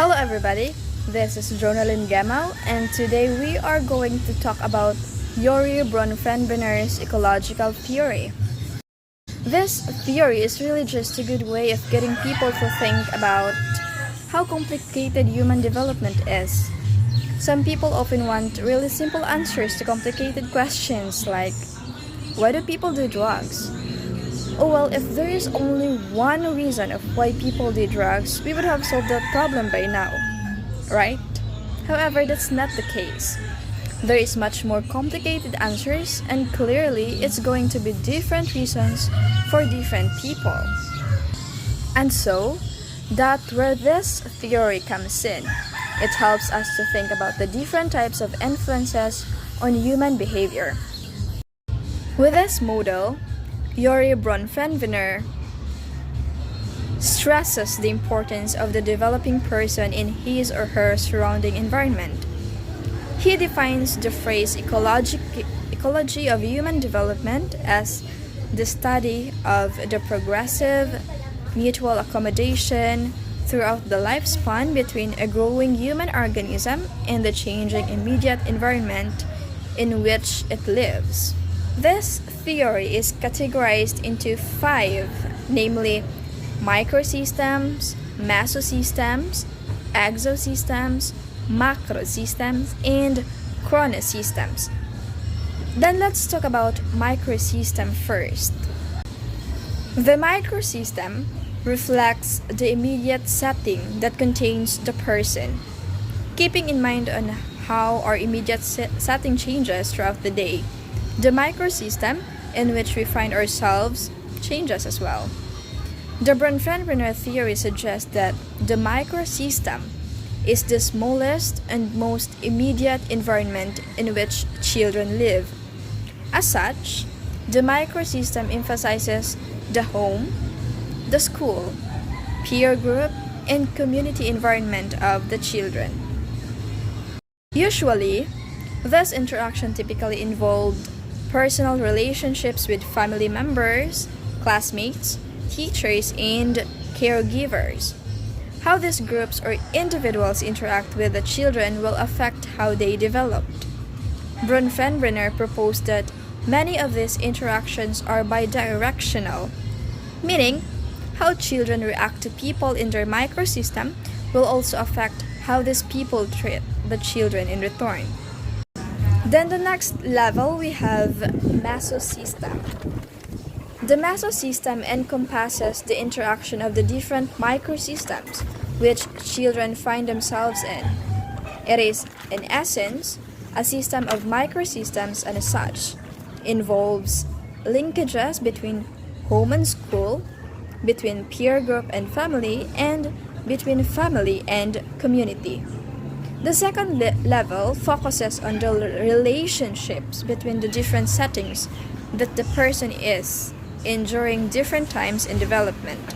Hello everybody, this is Jonalyn Gemau and today we are going to talk about Bronfenbrenner's ecological theory. This theory is really just a good way of getting people to think about how complicated human development is. Some people often want really simple answers to complicated questions like, why do people do drugs? Oh well, if there is only one reason of why people do drugs, we would have solved that problem by now, right? However, that's not the case. There is much more complicated answers, and clearly it's going to be different reasons for different people. And so, that's where this theory comes in. It helps us to think about the different types of influences on human behavior. With this model, Bronfenbrenner stresses the importance of the developing person in his or her surrounding environment. He defines the phrase ecology of human development as the study of the progressive mutual accommodation throughout the lifespan between a growing human organism and the changing immediate environment in which it lives. This theory is categorized into 5, namely Microsystems, Mesosystems, Exosystems, Macrosystems, and Chronosystems. Then let's talk about Microsystem first. The Microsystem reflects the immediate setting that contains the person, keeping in mind on how our immediate setting changes throughout the day. The Macrosystem in which we find ourselves changes as well. The Bronfenbrenner theory suggests that the Macrosystem is the smallest and most immediate environment in which children live. As such, the Macrosystem emphasizes the home, the school, peer group, and community environment of the children. Usually, this interaction typically involved personal relationships with family members, classmates, teachers, and caregivers. How these groups or individuals interact with the children will affect how they developed. Bronfenbrenner proposed that many of these interactions are bidirectional, meaning how children react to people in their microsystem will also affect how these people treat the children in return. Then the next level we have Mesosystem. The Mesosystem encompasses the interaction of the different microsystems which children find themselves in. It is, in essence, a system of microsystems and as such, involves linkages between home and school, between peer group and family, and between family and community. The second level focuses on the relationships between the different settings that the person is in during different times in development.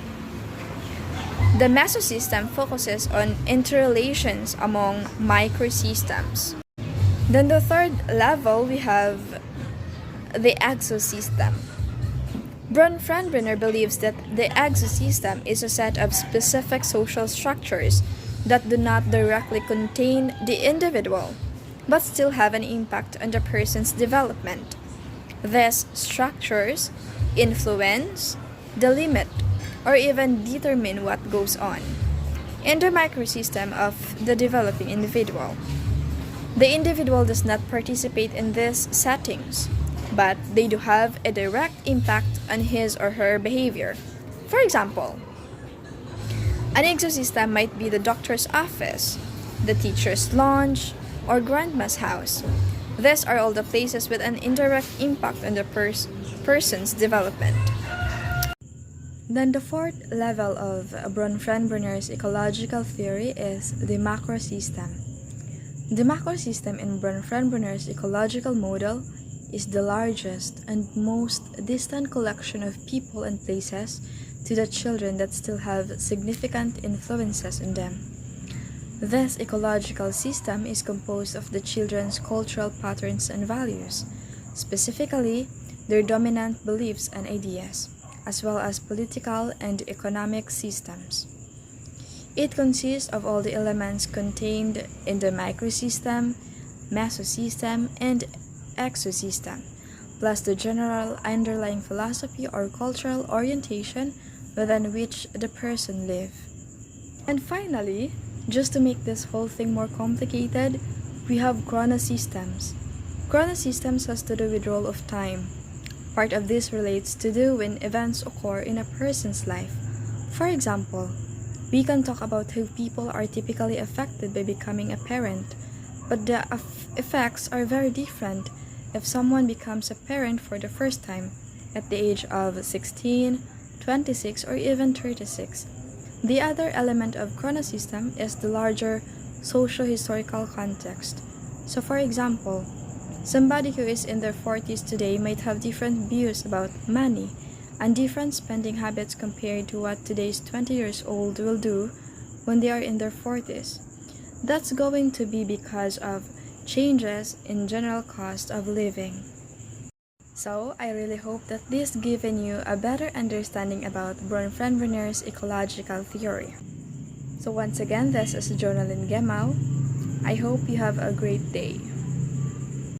The Mesosystem focuses on interrelations among microsystems. Then the third level we have the Exosystem. Bronfenbrenner believes that the Exosystem is a set of specific social structures that do not directly contain the individual, but still have an impact on the person's development. These structures influence, delimit, or even determine what goes on in the microsystem of the developing individual. The individual does not participate in these settings, but they do have a direct impact on his or her behavior. For example, an exosystem might be the doctor's office, the teacher's lounge, or grandma's house. These are all the places with an indirect impact on the person's development. Then the fourth level of Bronfenbrenner's ecological theory is the Macrosystem. The Macrosystem in Bronfenbrenner's ecological model is the largest and most distant collection of people and places to the children that still have significant influences on them. This ecological system is composed of the children's cultural patterns and values, specifically their dominant beliefs and ideas, as well as political and economic systems. It consists of all the elements contained in the Microsystem, Mesosystem, and Exosystem, plus the general underlying philosophy or cultural orientation within which the person lives. And finally, just to make this whole thing more complicated, we have chronosystems. Chronosystems has to do with role of time. Part of this relates to do when events occur in a person's life. For example, we can talk about how people are typically affected by becoming a parent, but the effects are very different if someone becomes a parent for the first time at the age of 16, 26, or even 36. The other element of chronosystem is the larger socio-historical context. So for example, somebody who is in their 40s today might have different views about money and different spending habits compared to what today's 20 years old will do when they are in their 40s. That's going to be because of changes in general cost of living. So, I really hope that this given you a better understanding about Bronfenbrenner's ecological theory. So once again, this is Jonalyn Gemau. I hope you have a great day.